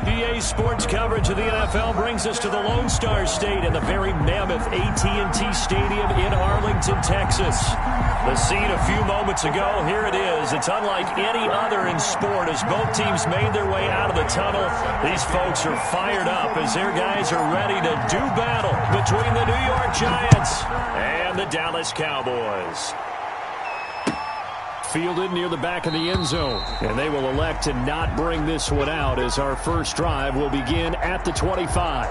EA Sports coverage of the NFL brings us to the Lone Star State and the very mammoth AT&T Stadium in Arlington, Texas. The scene a few moments ago, here it is. It's unlike any other in sport as both teams made their way out of the tunnel. These folks are fired up as their guys are ready to do battle between the New York Giants and the Dallas Cowboys. Fielded near the back of the end zone, and they will elect to not bring this one out as our first drive will begin at the 25.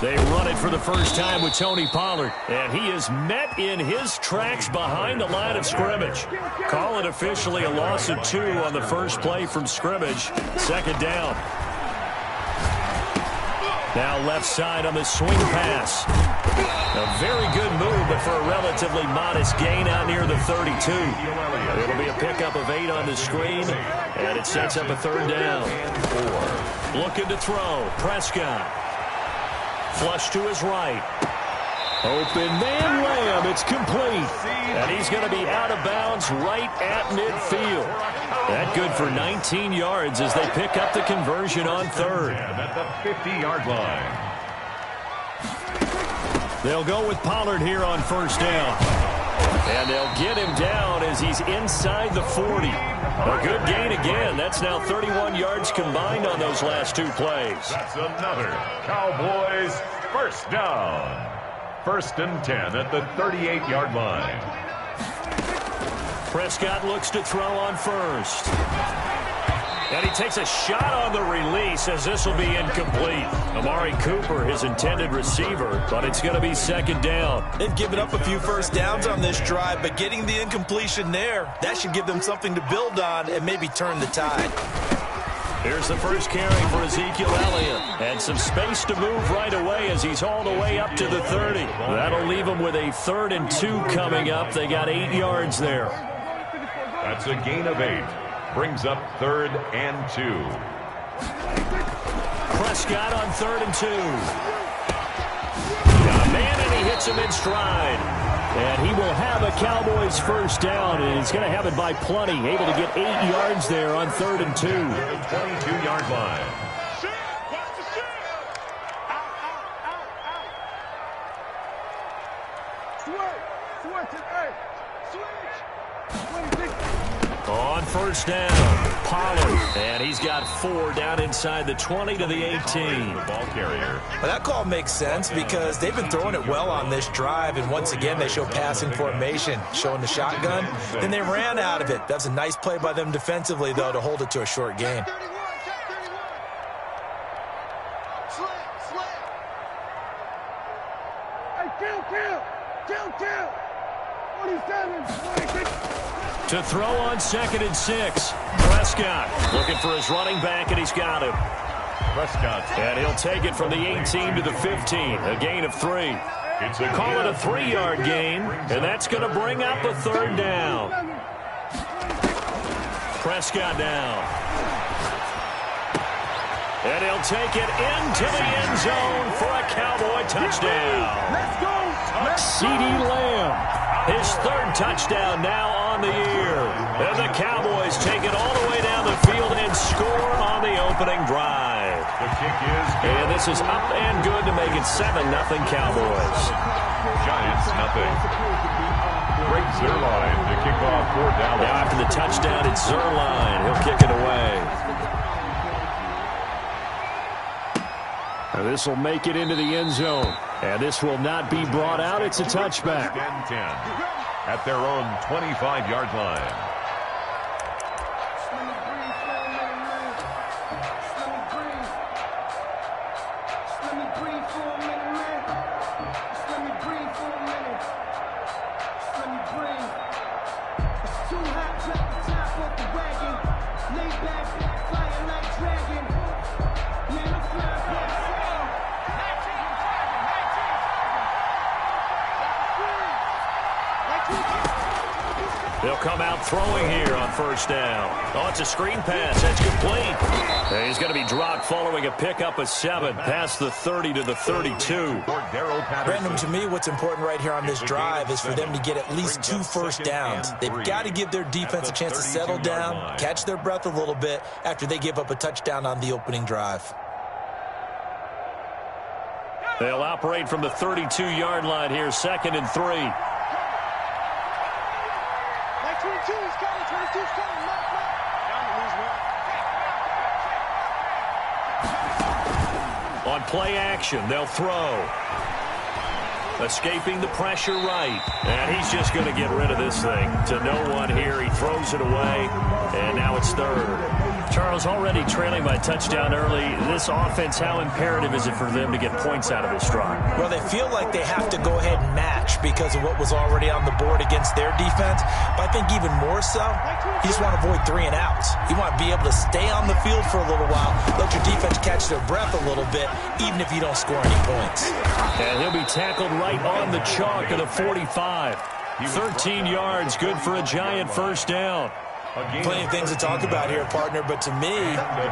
They run it for the first time with Tony Pollard, and he is met in his tracks behind the line of scrimmage. Call it officially a loss of 2 on the first play from scrimmage. Second down. Now left side on the swing pass. A very good move, but for a relatively modest gain out near the 32. It'll be a pickup of 8 on the screen, and it sets up a third down. 4. Looking to throw. Prescott. Flush to his right. Open man Lamb. It's complete. And he's going to be out of bounds right at midfield. That good for 19 yards as they pick up the conversion on third. At the 50-yard line. They'll go with Pollard here on first down. And they'll get him down as he's inside the 40. A good gain again. That's now 31 yards combined on those last 2 plays. That's another Cowboys first down. First and 10 at the 38-yard line. Prescott looks to throw on first. And he takes a shot on the release as this will be incomplete. Amari Cooper, his intended receiver, but it's going to be second down. They've given up a few first downs on this drive, but getting the incompletion there, that should give them something to build on and maybe turn the tide. Here's the first carry for Ezekiel Elliott. And some space to move right away as he's hauled away up to the 30. That'll leave him with a 3rd and 2 coming up. They got 8 yards there. That's a gain of 8. Brings up 3rd and 2. Prescott on 3rd and 2. Got a man, and he hits him in stride. And he will have a Cowboys first down, and he's going to have it by plenty. Able to get 8 yards there on 3rd and 2. The 22-yard line. On first down, Pollard, and he's got 4 down inside the 20 to the 18. The ball carrier. Well, that call makes sense because they've been throwing it well on this drive, and once again they show passing formation, showing the shotgun. Then they ran out of it. That's a nice play by them defensively, though, to hold it to a short gain. To throw on 2nd and 6. Prescott looking for his running back, and he's got him. Prescott. And he'll take it from the 18 to the 15. A gain of 3. Call it a 3-yard gain, and that's going to bring up a 3rd down. Prescott down. And he'll take it into the end zone for a Cowboy touchdown. Let's go. CeeDee Lamb. His 3rd touchdown now on the year. And the Cowboys take it all the way down the field and score on the opening drive. The kick is good. And this is up and good to make it 7-0 Cowboys. Giants nothing. Greg Zuerlein to kick off for Dallas. Now after the touchdown, it's Zuerlein. He'll kick it away. And this will make it into the end zone. And this will not be brought out. It's a touchback. 10 at their own 25-yard line. They'll come out throwing here on first down. Oh, it's a screen pass. That's complete. And he's going to be dropped following a pickup of 7 past the 30 to the 32. Brandon, to me, what's important right here on this drive is for them to get at least 2 first downs. They've got to give their defense a chance to settle down, catch their breath a little bit after they give up a touchdown on the opening drive. They'll operate from the 32-yard line here, 2nd and 3. 22's coming, 22's coming. On play action, they'll throw. Escaping the pressure right. And he's just going to get rid of this thing to no one here. He throws it away, and now it's 3rd. Charles, already trailing by touchdown early. This offense, how imperative is it for them to get points out of this drive? Well, they feel like they have to go ahead and match because of what was already on the board against their defense. But I think even more so, you just want to avoid 3 and outs. You want to be able to stay on the field for a little while, let your defense catch their breath a little bit, even if you don't score any points. And he'll be tackled right on the chalk of the 45. 13 yards, good for a Giant first down. Plenty of things to talk about here, partner, but to me,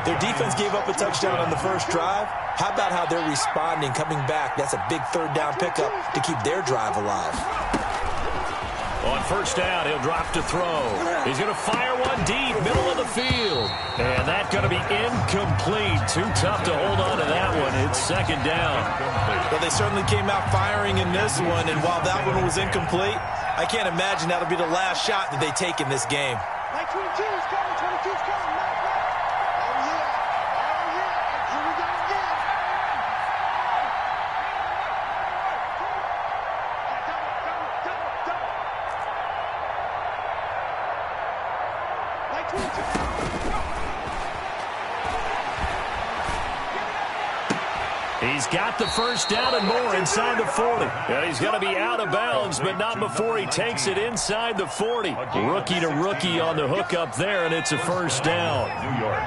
their defense gave up a touchdown on the first drive. How about how they're responding, coming back? That's a big 3rd down pickup to keep their drive alive. On first down, he'll drop to throw. He's going to fire one deep, middle of the field. And that's going to be incomplete. Too tough to hold on to that one. It's 2nd down. Well, they certainly came out firing in this one, and while that one was incomplete, I can't imagine that'll be the last shot that they take in this game. 22's coming, 22's coming. Oh, yeah. Oh, yeah. Here we go again. He's got the first down and more inside the 40. And he's going to be out of bounds, but not before he takes it inside the 40. Rookie to rookie on the hook up there, and it's a first down. New York.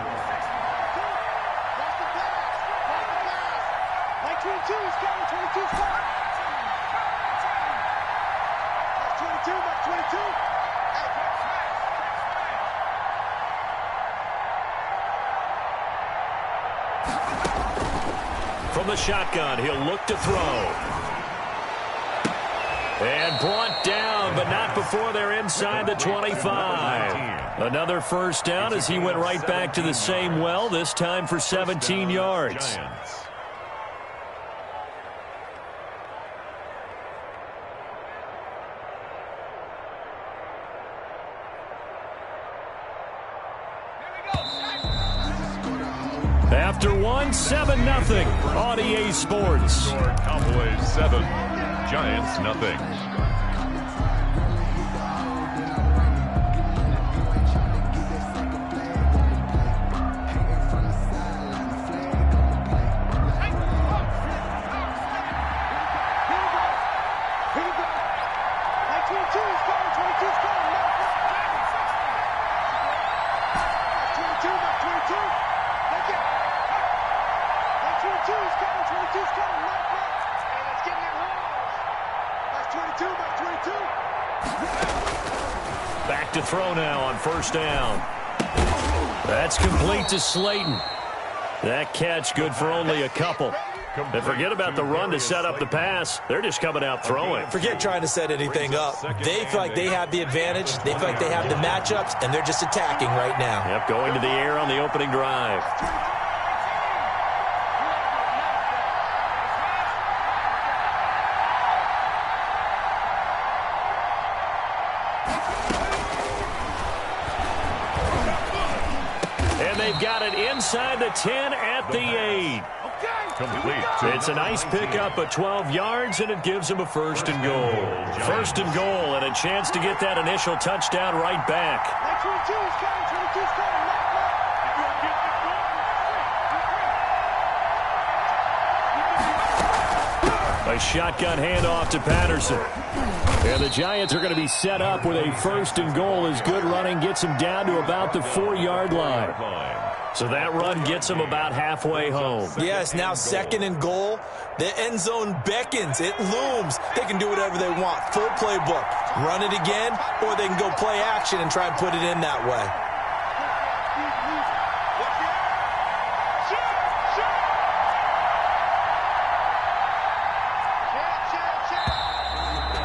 22's coming, 22's coming. That's 22, that's 22. From the shotgun, he'll look to throw. And brought down, but not before they're inside the 25. Another first down as he went right back to the same well, this time for 17 yards. After one, 7-0 on EA Sports. Cowboys 7, Giants nothing. Back to throw now on first down. That's complete to Slayton. That catch good for only a couple. And forget about the run to set up the pass. They're just coming out throwing. Forget trying to set anything up. They feel like they have the advantage. They feel like they have the matchups, and they're just attacking right now. Yep, going to the air on the opening drive. They've got it inside the 10 at the 8. It's a nice pickup of 12 yards, and it gives them a 1st and goal. 1st and goal, and a chance to get that initial touchdown right back. A shotgun handoff to Patterson. And the Giants are going to be set up with a 1st and goal as good running gets them down to about the 4-yard line. So that run gets them about halfway home. Yes, now 2nd and goal. The end zone beckons. It looms. They can do whatever they want. Full playbook. Run it again, or they can go play action and try and put it in that way.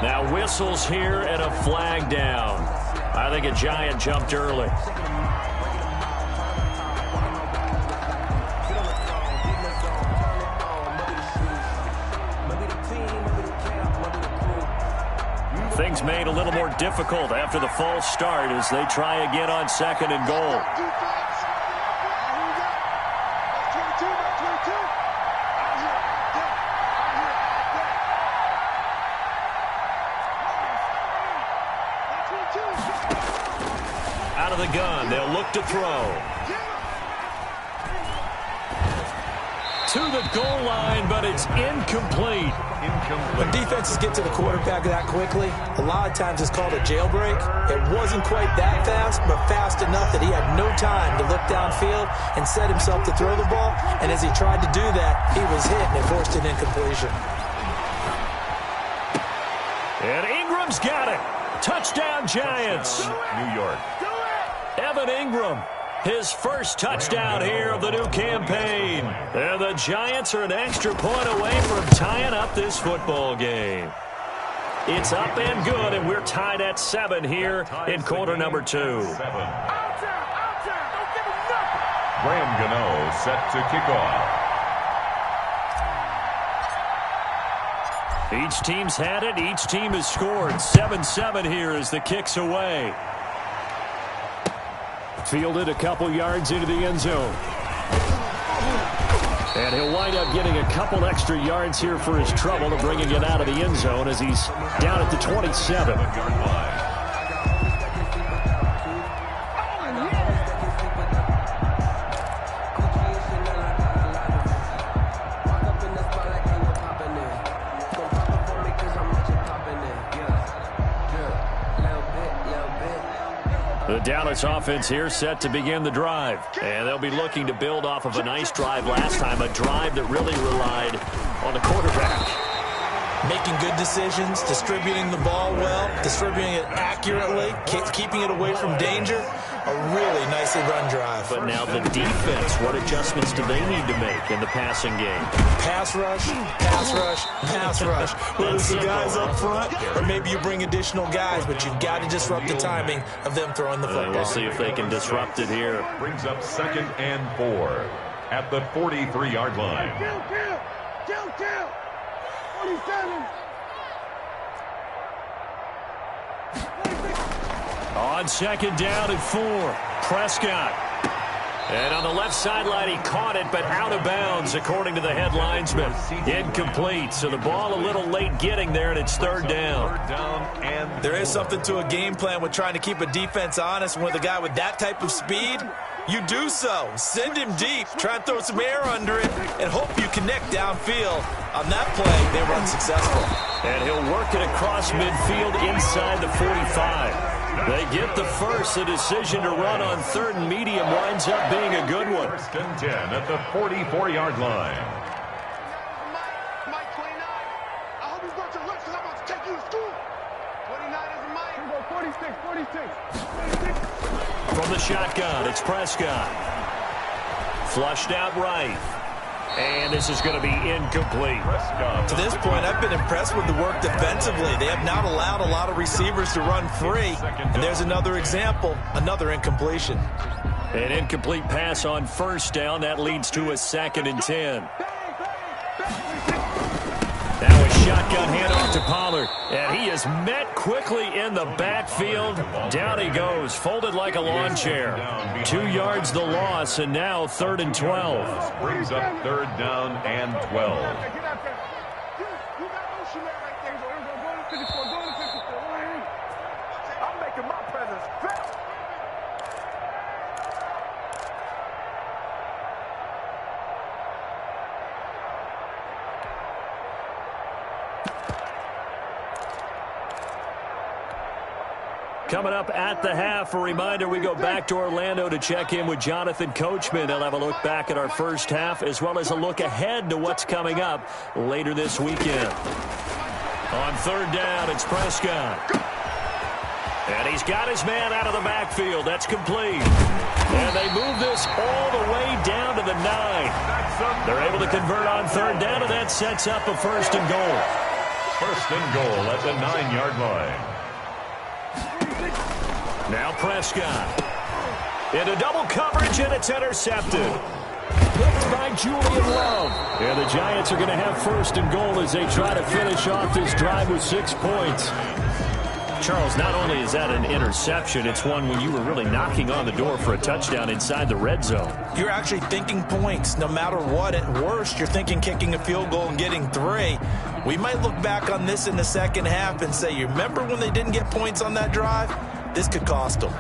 Now whistles here and a flag down. I think a Giant jumped early. Things made a little more difficult after the false start as they try again on 2nd and goal. Out of the gun, they'll look to throw. To the goal line, but it's incomplete. When defenses get to the quarterback that quickly, a lot of times it's called a jailbreak. It wasn't quite that fast, but fast enough that he had no time to look downfield and set himself to throw the ball. And as he tried to do that, he was hit and it forced an incompletion. And Ingram's got it. Touchdown, Giants. New York. Evan Ingram, his first touchdown here of the new campaign. And the Giants are an extra point away from tying up this football game. It's up and good, and we're tied at 7 here in quarter number 2. Graham Gano set to kick off. Each team's had it. Each team has scored. 7-7 here as the kick's away. Fielded a couple yards into the end zone. And he'll wind up getting a couple extra yards here for his trouble to bringing it out of the end zone as he's down at the 27. The Dallas offense here set to begin the drive. And they'll be looking to build off of a nice drive last time, a drive that really relied on the quarterback. Making good decisions, distributing the ball well, distributing it accurately, keeping it away from danger. A really nicely run drive. But now the defense, what adjustments do they need to make in the passing game? Pass rush, pass rush, pass rush. Whether it's the guys up front or maybe you bring additional guys, but you've got to disrupt the timing of them throwing the football. We'll see if they can disrupt it here. Brings up 2nd and 4 at the 43-yard line. Kill. 47. On 2nd down and 4, Prescott. And on the left sideline, he caught it, but out of bounds, according to the head linesman. Incomplete, so the ball a little late getting there, and it's 3rd down. And there is something to a game plan with trying to keep a defense honest. With a guy with that type of speed, you do so. Send him deep, try and throw some air under it, and hope you connect downfield. On that play, they were unsuccessful. And he'll work it across midfield inside the 45. They get the first. The decision to run on 3rd and medium winds up being a good one. 1st and 10 at the 44-yard line. Mike 29. I hope you brought your lunch because I'm about to take you to school. 29 is Mike. 46. From the shotgun, it's Prescott. Flushed out right. And this is going to be incomplete. To this point, I've been impressed with the work defensively. They have not allowed a lot of receivers to run free. And there's another example, another incompletion. An incomplete pass on 1st down. That leads to a 2nd and 10. Now a shotgun handoff to Pollard. And he is met quickly in the backfield. Down he goes, folded like a lawn chair. 2 yards the loss, and now 3rd and 12. Brings up 3rd down and 12. I'm making my presence felt. Coming up at the half, a reminder, we go back to Orlando to check in with Jonathan Coachman. They'll have a look back at our first half as well as a look ahead to what's coming up later this weekend. On 3rd down, it's Prescott. And he's got his man out of the backfield. That's complete. And they move this all the way down to the 9. They're able to convert on third down, and that sets up a 1st and goal. 1st and goal at the 9-yard line. Now Prescott. Into double coverage, and it's intercepted. Picked by Julian Love. And the Giants are going to have 1st and goal as they try to finish off this drive with 6 points. Charles, not only is that an interception, it's one when you were really knocking on the door for a touchdown inside the red zone. You're actually thinking points. No matter what, at worst, you're thinking kicking a field goal and getting 3. We might look back on this in the second half and say, you remember when they didn't get points on that drive? This could cost them.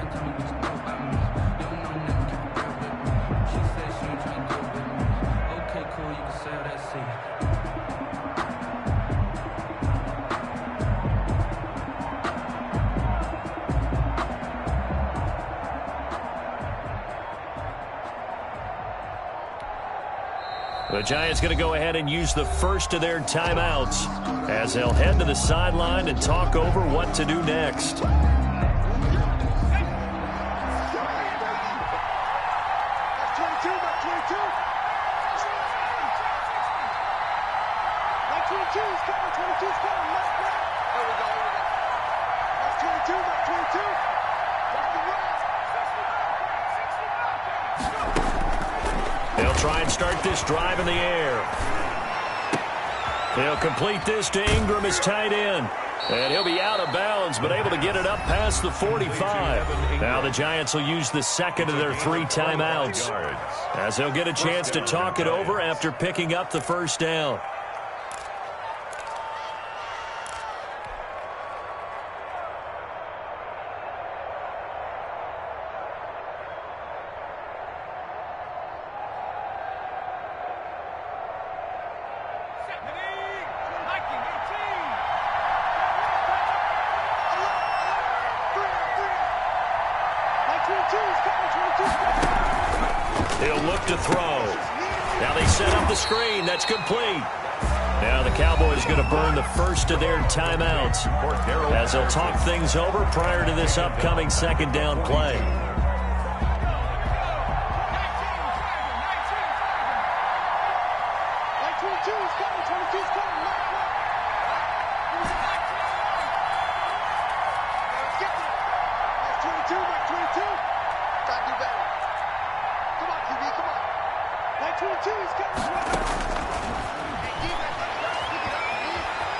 The Giants going to go ahead and use the first of their timeouts as they'll head to the sideline and talk over what to do next. That's 22, that's 22. That's 22, he's coming, 22's coming, left, right. There we go, here we go. That's 22, that's 22. Left and right. They'll try and start this drive in the air. They'll complete this to Ingram as tight end. And he'll be out of bounds, but able to get it up past the 45. Now the Giants will use the second of their 3 timeouts, as they'll get a chance to talk it over after picking up the 1st down. He'll look to throw. Now they set up the screen. That's complete. Now the Cowboys going to burn the first of their timeouts as they'll talk things over prior to this upcoming 2nd down play.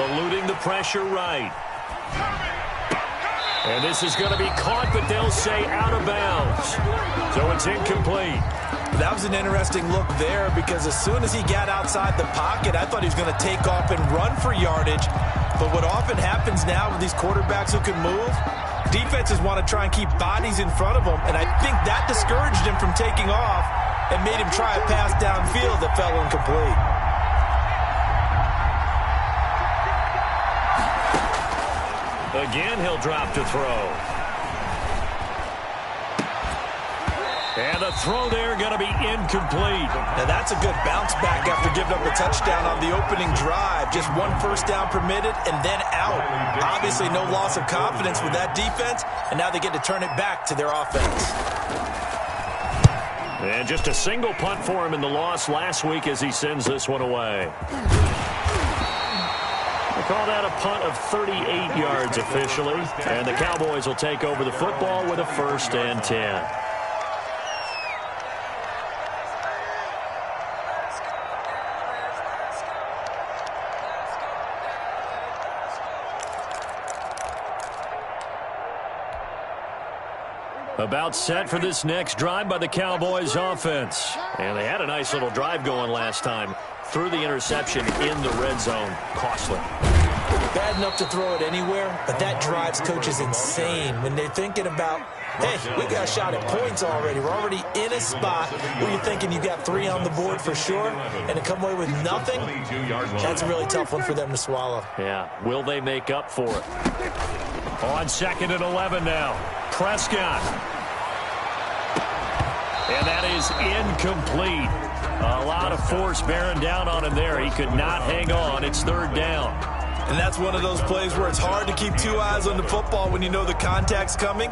Eluding the pressure right. And this is going to be caught, but they'll say out of bounds. So it's incomplete. That was an interesting look there because as soon as he got outside the pocket, I thought he was going to take off and run for yardage. But what often happens now with these quarterbacks who can move, defenses want to try and keep bodies in front of them. And I think that discouraged him from taking off and made him try a pass downfield that fell incomplete. Again, he'll drop to throw. And the throw there going to be incomplete. Now that's a good bounce back after giving up a touchdown on the opening drive. Just 1 first down permitted and then out. Obviously no loss of confidence with that defense, and now they get to turn it back to their offense. And just a single punt for him in the loss last week as he sends this one away. They call that a punt of 38 yards officially. And the Cowboys will take over the football with a 1st and 10. About set for this next drive by the Cowboys offense. And they had a nice little drive going last time. Threw the interception in the red zone. Costly. Bad enough to throw it anywhere, but that drives coaches insane when they're thinking about, hey, we got a shot at points already. We're already in a spot where you're thinking you got 3 on the board for sure, and to come away with nothing, that's a really tough one for them to swallow. Yeah, will they make up for it? On 2nd and 11 now. Prescott. And that is incomplete. A lot of force bearing down on him there. He could not hang on. It's 3rd down. And that's one of those plays where it's hard to keep two eyes on the football when you know the contact's coming,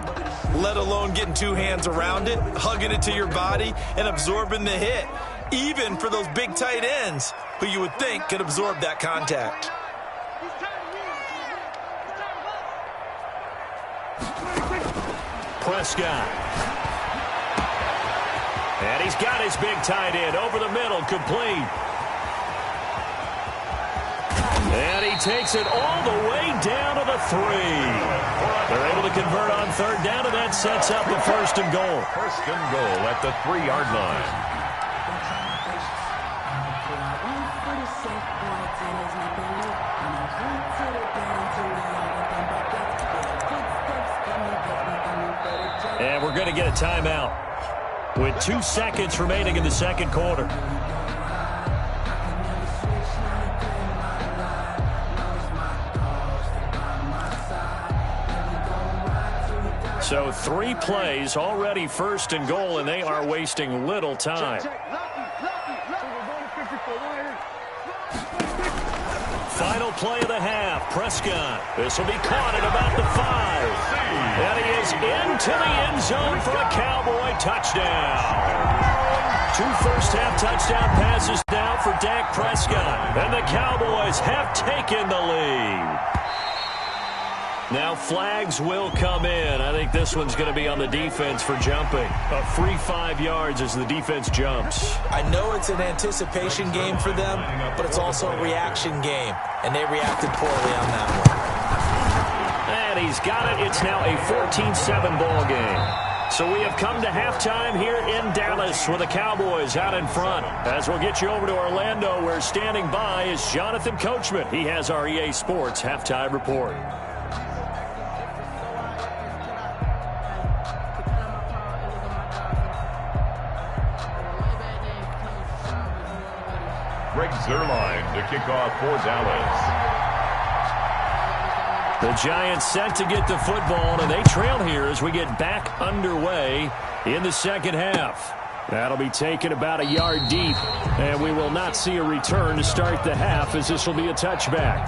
let alone getting two hands around it, hugging it to your body, and absorbing the hit, even for those big tight ends who you would think could absorb that contact. Prescott. And he's got his big tight end over the middle, complete. And he takes it all the way down to the 3. They're able to convert on third down, and that sets up the first and goal. First and goal at the 3-yard line. And we're going to get a timeout with 2 seconds remaining in the second quarter. So 3 plays, already first and goal, and they are wasting little time. Final play of the half. Prescott. This will be caught at about the 5. And he is into the end zone for a Cowboy touchdown. 2 first-half touchdown passes now for Dak Prescott. And the Cowboys have taken the lead. Now flags will come in. I think this one's going to be on the defense for jumping. A free 5 yards as the defense jumps. I know it's an anticipation game for them, but it's also a reaction game, and they reacted poorly on that one. And he's got it. It's now a 14-7 ball game. So we have come to halftime here in Dallas with the Cowboys out in front. As we'll get you over to Orlando, where standing by is Jonathan Coachman. He has our EA Sports halftime report. Greg Zuerlein to kick off for Dallas. The Giants set to get the football, and they trail here as we get back underway in the second half. That'll be taken about a yard deep, and we will not see a return to start the half, as this will be a touchback.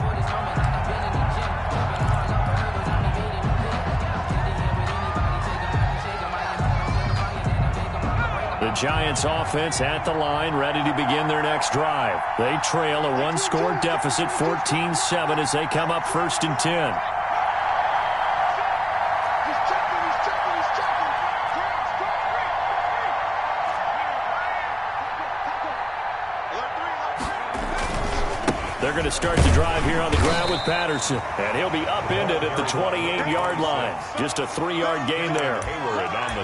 The Giants offense at the line, ready to begin their next drive. They trail a 1-score deficit, 14-7, as they come up 1st and 10. They're going to start the drive here on the ground with Patterson. And he'll be upended at the 28-yard line. Just a 3-yard gain there.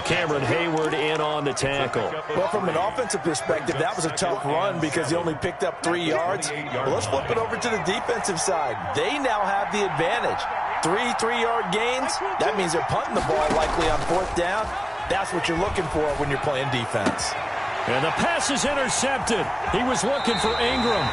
Cameron Hayward in on the tackle. Well, from an offensive perspective, that was a tough run because he only picked up 3 yards. Well, let's flip it over to the defensive side. They now have the advantage. 3-3-yard gains. That means they're punting the ball likely on 4th down. That's what you're looking for when you're playing defense. And the pass is intercepted. He was looking for Ingram.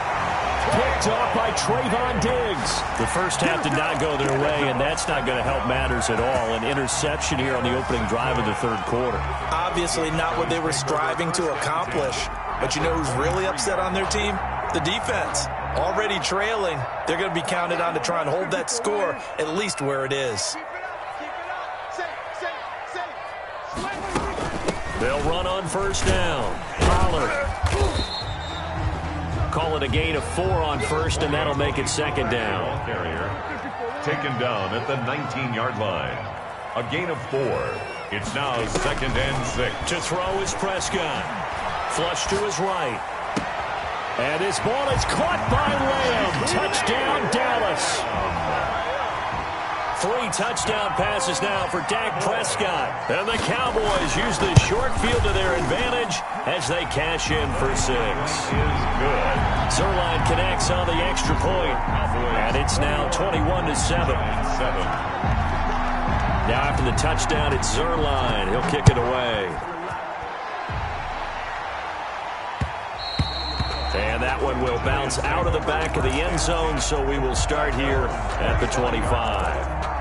Picked off by Trayvon Diggs. The first half did not go their way, and that's not going to help matters at all. An interception here on the opening drive of the third quarter. Obviously not what they were striving to accomplish. But you know who's really upset on their team? The defense. Already trailing. They're going to be counted on to try and hold that score at least where it is. They'll run on 1st down. Pollard. Call it a gain of 4 on 1st, and that'll make it 2nd down. Carrier taken down at the 19-yard line. A gain of 4. It's now 2nd and 6. To throw is Prescott. Flush to his right. And this ball is caught by Lamb. Touchdown, Dallas. 3 touchdown passes now for Dak Prescott. And the Cowboys use the short field to their advantage as they cash in for 6. Is good. Zuerlein connects on the extra point. And it's now 21-7. Now after the touchdown, it's Zuerlein. He'll kick it away. And that one will bounce out of the back of the end zone, so we will start here at the 25.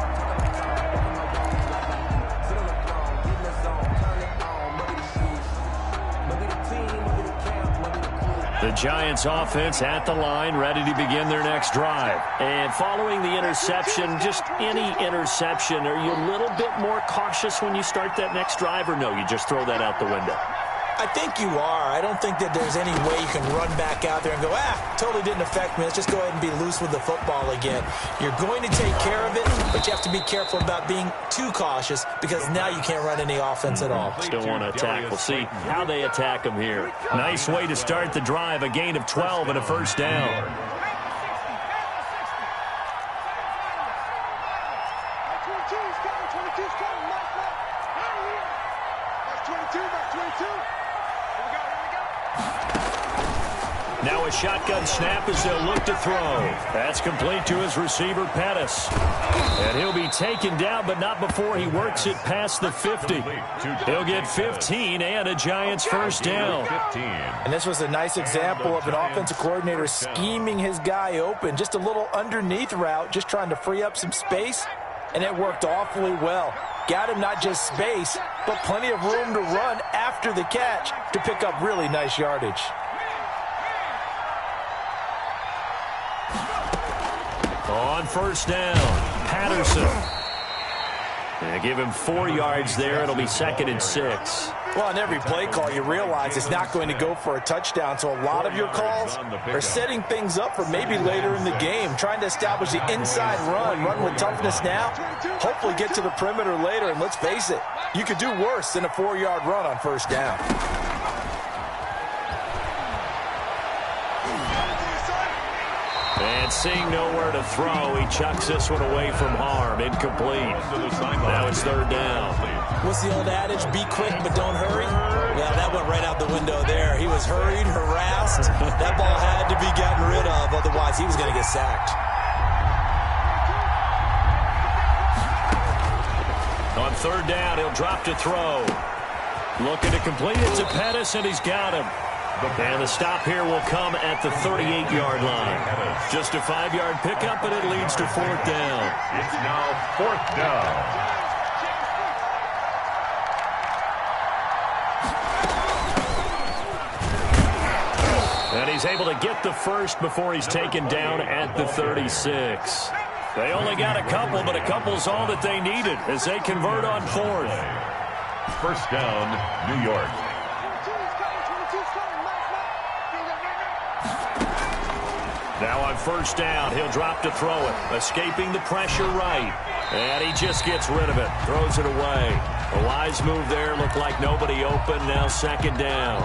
The Giants offense at the line, ready to begin their next drive. And following the interception, just any interception, are you a little bit more cautious when you start that next drive, or no, you just throw that out the window? I think you are. I don't think that there's any way you can run back out there and go, totally didn't affect me. Let's just go ahead and be loose with the football again. You're going to take care of it, but you have to be careful about being too cautious because now you can't run any offense at all. Still want to attack. We'll see how they attack them here. Nice way to start the drive, a gain of 12 and a first down. Now a shotgun snap as they'll look to throw. That's complete to his receiver, Pettis. And he'll be taken down, but not before he works it past the 50. He'll get 15 and a Giants first down. And this was a nice example of an offensive coordinator scheming his guy open. Just a little underneath route, just trying to free up some space, and it worked awfully well. Got him not just space, but plenty of room to run after the catch to pick up really nice yardage. On first down, Patterson. They give him 4 yards there. It'll be 2nd and 6. Well, on every play call, you realize it's not going to go for a touchdown, so a lot of your calls are setting things up for maybe later in the game, trying to establish the inside run with toughness now, hopefully get to the perimeter later, and let's face it, you could do worse than a 4-yard run on first down. And seeing nowhere to throw, he chucks this one away from harm. Incomplete. Now it's 3rd down. What's the old adage? Be quick, but don't hurry? Well, that went right out the window there. He was hurried, harassed. That ball had to be gotten rid of, otherwise he was going to get sacked. On 3rd down, he'll drop to throw. Looking to complete it to Pettis, and he's got him. And the stop here will come at the 38-yard line. Just a 5-yard pickup, and it leads to 4th down. It's now 4th down. And he's able to get the first before he's taken down at the 36. They only got a couple, but a couple's all that they needed as they convert on 4th. First down, New York. Now on first down, he'll drop to throw it, escaping the pressure right. And he just gets rid of it, throws it away. A wise move there, looked like nobody open, now 2nd down.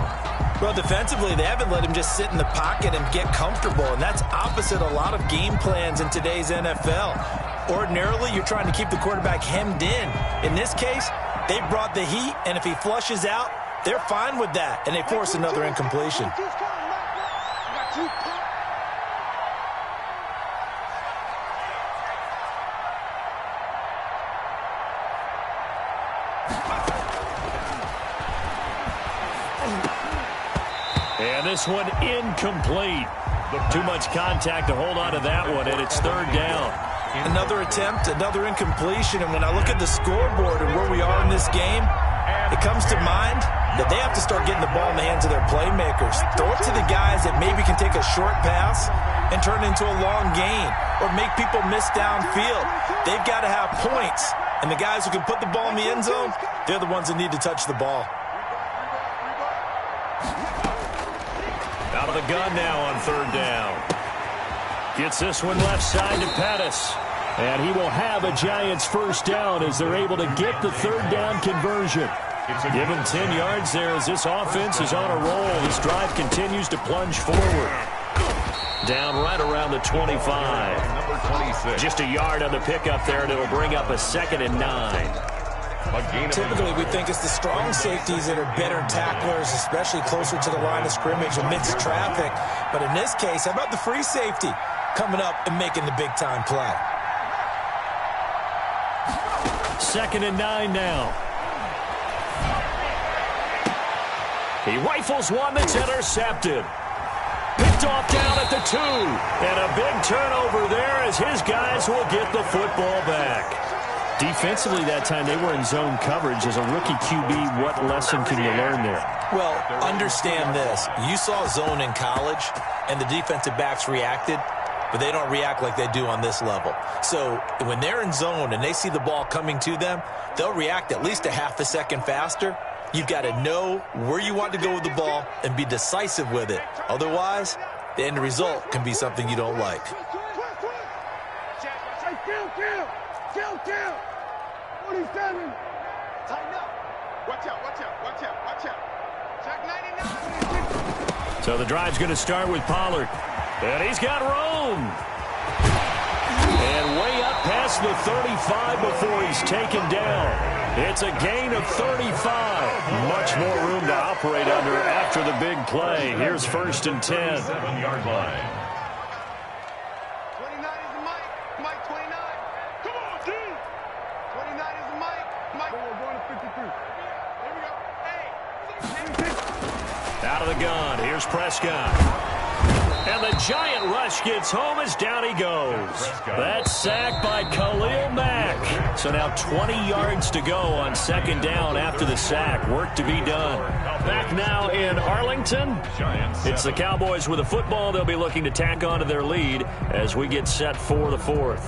Well, defensively, they haven't let him just sit in the pocket and get comfortable, and that's opposite a lot of game plans in today's NFL. Ordinarily, you're trying to keep the quarterback hemmed in. In this case, they brought the heat, and if he flushes out, they're fine with that, and they force another incompletion. And this one incomplete. Too much contact to hold on to that one, and it's 3rd down. Another attempt, another incompletion, and when I look at the scoreboard and where we are in this game, it comes to mind that they have to start getting the ball in the hands of their playmakers. Throw it to the guys that maybe can take a short pass and turn it into a long gain or make people miss downfield. They've got to have points, and the guys who can put the ball in the end zone, they're the ones that need to touch the ball. Out of the gun now on 3rd down. Gets this one left side to Pettis. And he will have a Giants first down as they're able to get the 3rd down conversion. Give him 10 yards there as this offense is on a roll. This drive continues to plunge forward. Down right around the 25. Just a yard on the pickup there, and it'll bring up a 2nd and 9. Typically, we think it's the strong safeties that are better tacklers, especially closer to the line of scrimmage amidst traffic. But in this case, how about the free safety coming up and making the big-time play? 2nd and 9 now. He rifles one that's intercepted. Picked off down at the 2. And a big turnover there as his guys will get the football back. Defensively that time, they were in zone coverage. As a rookie QB, what lesson can you learn there? Well, understand this. You saw zone in college, and the defensive backs reacted, but they don't react like they do on this level. So when they're in zone and they see the ball coming to them, they'll react at least a half a second faster. You've got to know where you want to go with the ball and be decisive with it. Otherwise, the end result can be something you don't like. Kill. 47. Tighten up. Watch out. Check 99. So the drive's going to start with Pollard. And he's got room. And way up past the 35 before he's taken down. It's a gain of 35. Much more room to operate under after the big play. Here's 1st and 10. 7-yard line. 29 is the Mike 29. Come on, D. 29 is the Mike. We're going to 53. Here we go. Hey. Out of the gun. Here's Prescott. And the giant rush gets home as down he goes. That's sacked by Khalil Mack. So now 20 yards to go on 2nd down after the sack. Work to be done. Back now in Arlington. It's the Cowboys with a football. They'll be looking to tack on to their lead as we get set for the 4th.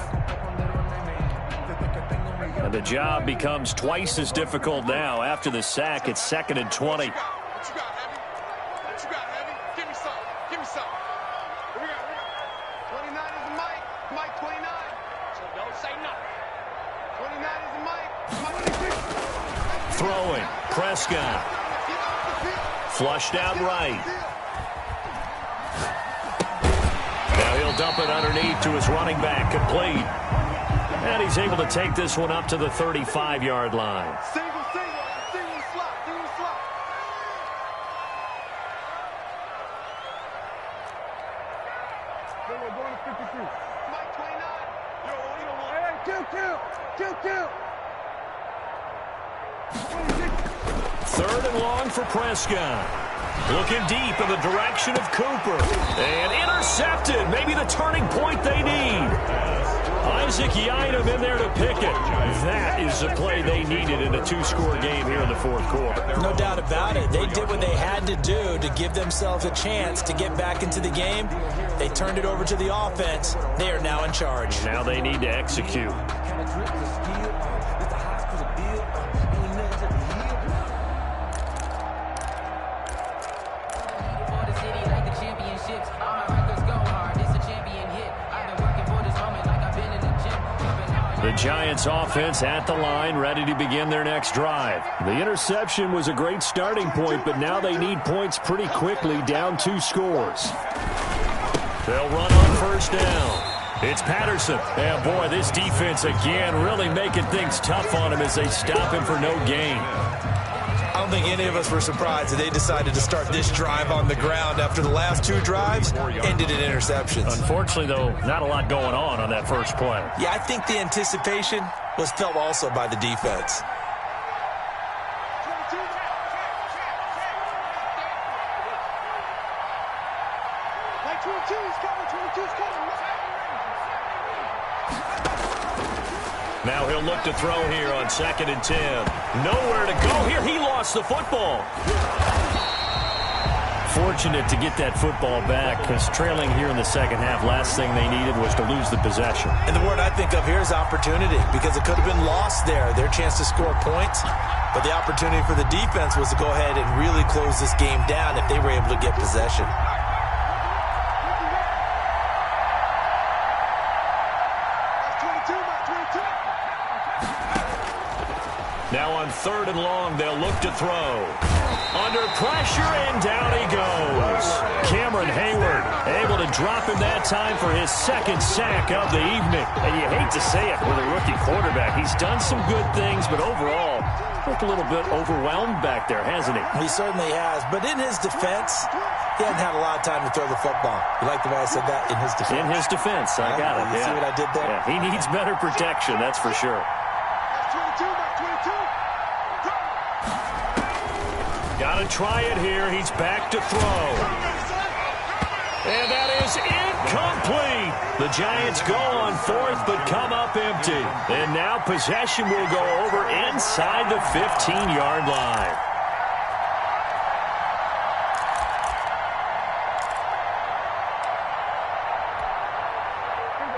And the job becomes twice as difficult now. After the sack, it's 2nd and 20. What you got, Heavy? Give me some. Here we go. 29 is the Mike 29. So don't say nothing. 29 is the Mike 26. Throwing. Prescott. Flushed out right. Now he'll dump it underneath to his running back. Complete. And he's able to take this one up to the 35-yard line. Single slot. Then we're going to 53. Mike 29. Yo, you don't want. Hey, kill. 3rd and long for Prescott. Looking deep in the direction of Cooper. And intercepted. Maybe the turning point they need. Isaac Yiadom in there to pick it. That is the play they needed in a 2-score game here in the 4th quarter. No doubt about it. They did what they had to do to give themselves a chance to get back into the game. They turned it over to the offense. They are now in charge. Now they need to execute. The Giants offense at the line, ready to begin their next drive. The interception was a great starting point, but now they need points pretty quickly, down 2 scores. They'll run on 1st down. It's Patterson. And boy, this defense again really making things tough on him as they stop him for no gain. I don't think any of us were surprised that they decided to start this drive on the ground after the last 2 drives ended in interceptions. Unfortunately, though, not a lot going on that first play. Yeah, I think the anticipation was felt also by the defense. 22. Mike 22's coming. 22's coming. Now he'll look to throw here on 2nd and 10. Nowhere to go here. He lost the football. Fortunate to get that football back because trailing here in the 2nd half, last thing they needed was to lose the possession. And the word I think of here is opportunity because it could have been lost there, their chance to score points. But the opportunity for the defense was to go ahead and really close this game down if they were able to get possession. Now on 3rd and long, they'll look to throw. Under pressure, and down he goes. Cameron Hayward able to drop him that time for his 2nd sack of the evening. And you hate to say it with a rookie quarterback. He's done some good things, but overall, looked a little bit overwhelmed back there, hasn't he? He certainly has. But in his defense, he hadn't had a lot of time to throw the football. You like the way I said that? In his defense. In his defense. I got it. You see what I did there? Yeah, he needs better protection, that's for sure. 22. Got to try it here. He's back to throw. And that is incomplete. The Giants go on 4th but come up empty. And now possession will go over inside the 15-yard line.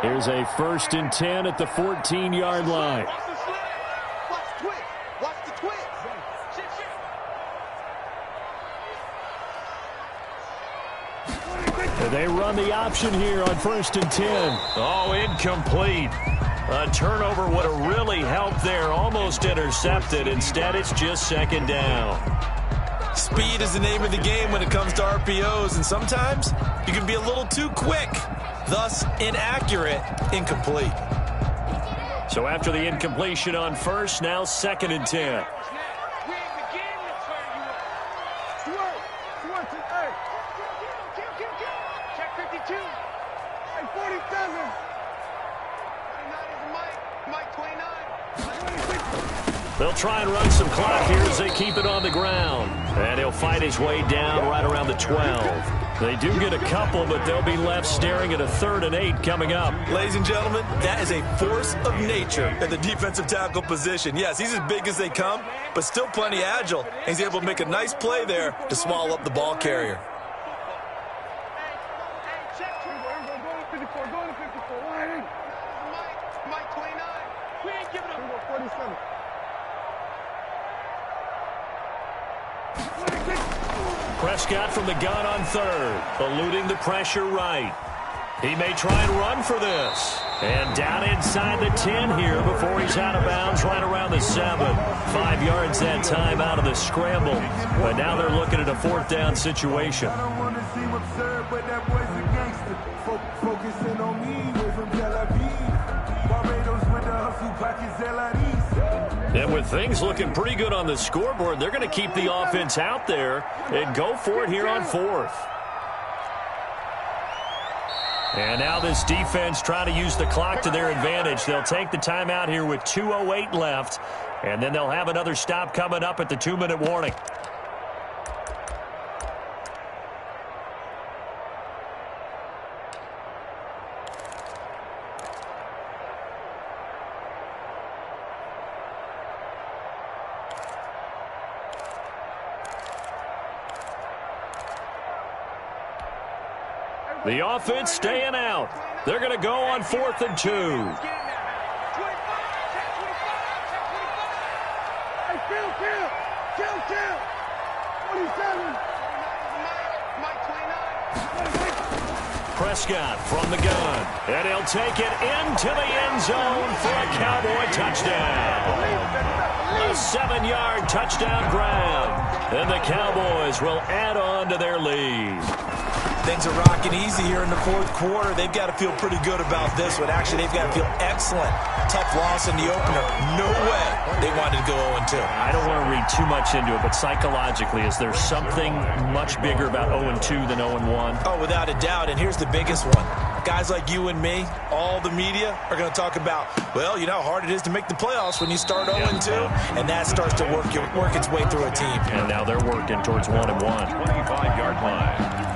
Here's a 1st and 10 at the 14-yard line. Watch the slant. Watch the twist. Watch the twist. They run the option here on 1st and 10. Oh, incomplete. A turnover would have really helped there. Almost intercepted. Instead, it's just 2nd down. Speed is the name of the game when it comes to RPOs, and sometimes you can be a little too quick, thus inaccurate, incomplete. So after the incompletion on 1st, now 2nd and 10. Check 52. Hey, 47. 29 is Mike 29. They'll try and run some clock here as they keep it on the ground. And he'll fight his way down right around the 12. They do get a couple, but they'll be left staring at a 3rd and 8 coming up. Ladies and gentlemen, that is a force of nature at the defensive tackle position. Yes, he's as big as they come, but still plenty agile. He's able to make a nice play there to swallow up the ball carrier. Mike 29. We ain't giving up. 47. Prescott from the gun on 3rd, eluding the pressure right. He may try and run for this. And down inside the 10 here before he's out of bounds right around the 7. 5 yards that time out of the scramble. But now they're looking at a 4th down situation. I don't want to seem absurd, but that boy's a gangster. Focusing on me, way from Tel Aviv. Barbados with the hustle pockets, LIDs. And with things looking pretty good on the scoreboard, they're going to keep the offense out there and go for it here on 4th. And now this defense trying to use the clock to their advantage. They'll take the timeout here with 2:08 left, and then they'll have another stop coming up at the 2-minute warning. The offense staying out. They're going to go on 4th and 2. Hey, Chill. 47. Mike 29. Prescott from the gun. And he'll take it into the end zone for a Cowboy touchdown. A 7-yard touchdown grab. And the Cowboys will add on to their lead. Things are rocking easy here in the 4th quarter. They've got to feel pretty good about this one. Actually, they've got to feel excellent. Tough loss in the opener. No way they wanted to go 0-2. I don't want to read too much into it, but psychologically, is there something much bigger about 0-2 than 0-1? Oh, without a doubt, and here's the biggest one. Guys like you and me, all the media, are going to talk about, well, you know how hard it is to make the playoffs when you start 0-2, and that starts to work its way through a team. And now they're working towards 1-1. 25-yard line.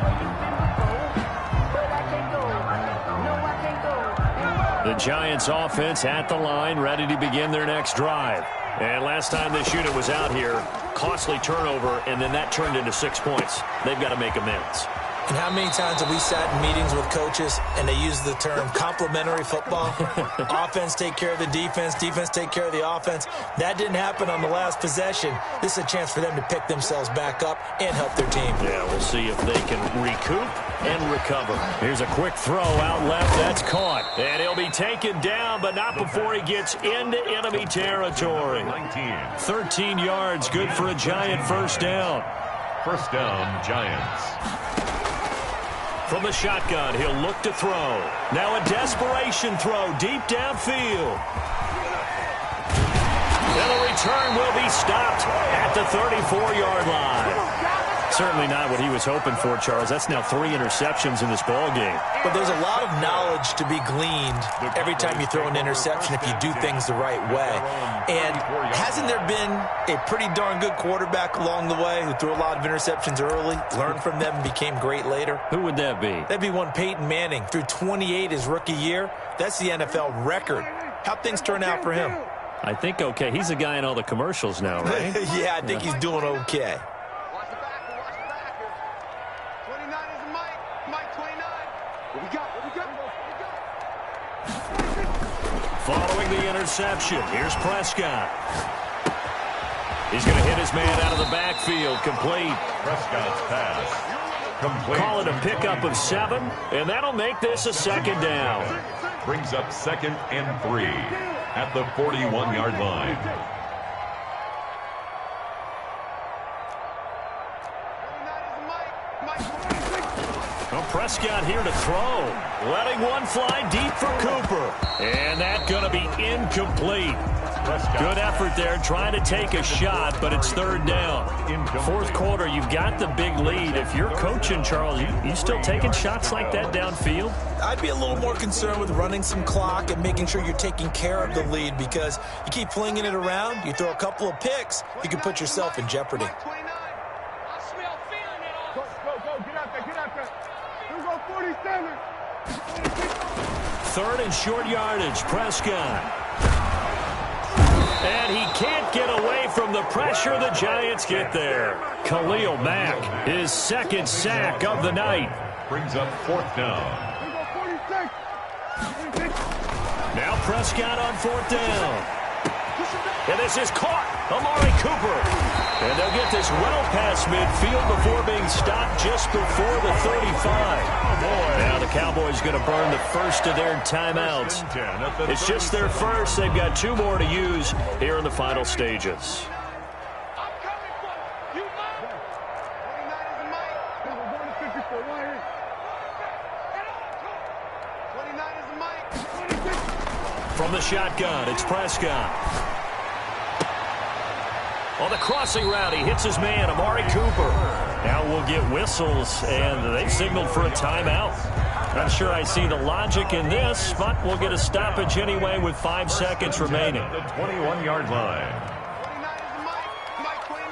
The Giants offense at the line, ready to begin their next drive. And last time this unit was out here, costly turnover, and then that turned into 6 points. They've got to make amends. And how many times have we sat in meetings with coaches and they use the term complementary football? Offense take care of the defense, defense take care of the offense. That didn't happen on the last possession. This is a chance for them to pick themselves back up and help their team. Yeah, we'll see if they can recoup and recover. Here's a quick throw out left. That's caught. And he'll be taken down, but not before he gets into enemy territory. 13 yards, good for a Giant first down. First down, Giants. From the shotgun, he'll look to throw. Now a desperation throw deep downfield. And the return will be stopped at the 34-yard line. Certainly not what he was hoping for, Charles. That's now 3 interceptions in this ball game. But there's a lot of knowledge to be gleaned every time you throw an interception if you do things the right way. And hasn't there been a pretty darn good quarterback along the way who threw a lot of interceptions early, learned from them, and became great later? Who would that be? That'd be one Peyton Manning. Threw 28 his rookie year. That's the NFL record. How'd things turn out for him? I think okay. He's a guy in all the commercials now, right? Yeah, I think he's doing okay. Watch the backer. 29 is Mike 29. What we got? throwing the interception. Here's Prescott. He's going to hit his man out of the backfield. Complete. Prescott's pass. Complete. Call it a pickup of 7, and that'll make this a second down. Brings up 2nd and 3 at the 41-yard line. Well, Prescott here to throw. Letting one fly deep for Cooper. And that's going to be incomplete. Good effort there trying to take a shot, but it's 3rd down. 4th quarter, you've got the big lead. If you're coaching, Charles, you still taking shots like that downfield? I'd be a little more concerned with running some clock and making sure you're taking care of the lead, because you keep flinging it around, you throw a couple of picks, you can put yourself in jeopardy. Go, get out there, get out there. Here we go, 47. 3rd and short yardage, Prescott. And he can't get away from the pressure. The Giants get there. Khalil Mack, his 2nd sack of the night. Brings up 4th down. Now Prescott on 4th down. And this is caught. Amari Cooper. And they'll get this well past midfield before being stopped just before the 35. Now the Cowboys going to burn the first of their timeouts. It's just their first. They've got 2 more to use here in the final stages. I'm coming for you, man. 29 is the mic. We're going to 54 right here. 29 is the mic. From the shotgun, it's Prescott. On the crossing route, he hits his man, Amari Cooper. Now we'll get whistles, and they've signaled for a timeout. Not sure I see the logic in this, but we'll get a stoppage anyway with 5 seconds remaining. The 21-yard line. 29 is the mic. Mike 29.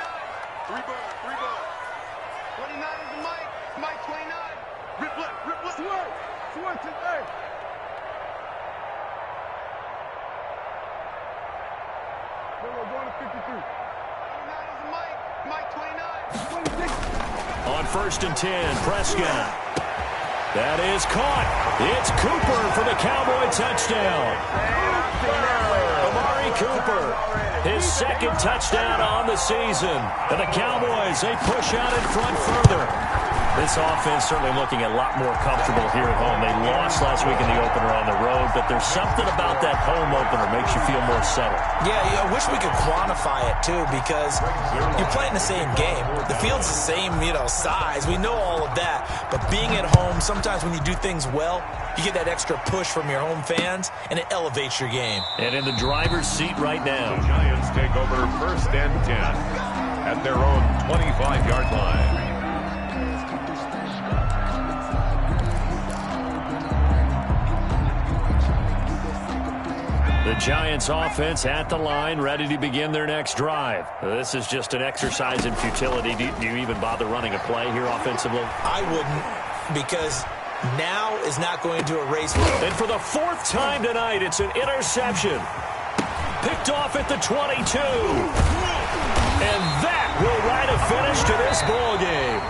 Rebound. 29 is the mic. Mike 29. Rip left. Switch it, hey. We're going to 53. Mike 29. On 1st and 10, Prescott. That is caught. It's Cooper for the Cowboy touchdown. Amari Cooper, his 2nd touchdown on the season. And the Cowboys, they push out in front further. This offense certainly looking a lot more comfortable here at home. They lost last week in the opener on the road, but there's something about that home opener makes you feel more settled. Yeah, I wish we could quantify it, too, because you're playing the same game. The field's the same, size. We know all of that. But being at home, sometimes when you do things well, you get that extra push from your home fans, and it elevates your game. And in the driver's seat right now. The Giants take over 1st and 10 at their own 25-yard line. The Giants offense at the line, ready to begin their next drive. This is just an exercise in futility. Do you even bother running a play here offensively? I wouldn't, because now is not going to erase it. And for the 4th time tonight, it's an interception. Picked off at the 22. And that will write a finish to this ball game.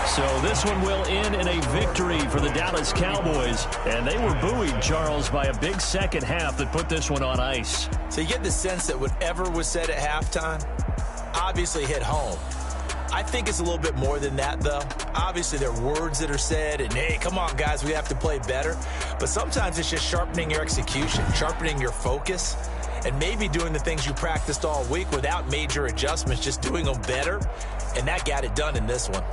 So this one will end in a victory for the Dallas Cowboys. And they were buoyed, Charles, by a big 2nd half that put this one on ice. So you get the sense that whatever was said at halftime obviously hit home. I think it's a little bit more than that, though. Obviously, there are words that are said, and, hey, come on, guys, we have to play better. But sometimes it's just sharpening your execution, sharpening your focus, and maybe doing the things you practiced all week without major adjustments, just doing them better. And that got it done in this one.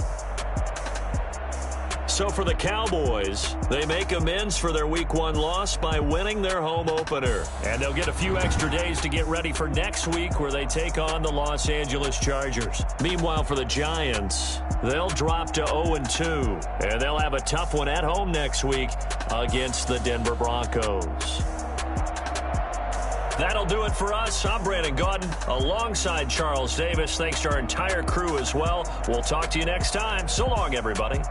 So for the Cowboys, they make amends for their Week 1 loss by winning their home opener. And they'll get a few extra days to get ready for next week where they take on the Los Angeles Chargers. Meanwhile, for the Giants, they'll drop to 0-2. And they'll have a tough one at home next week against the Denver Broncos. That'll do it for us. I'm Brandon Gaudin alongside Charles Davis. Thanks to our entire crew as well. We'll talk to you next time. So long, everybody.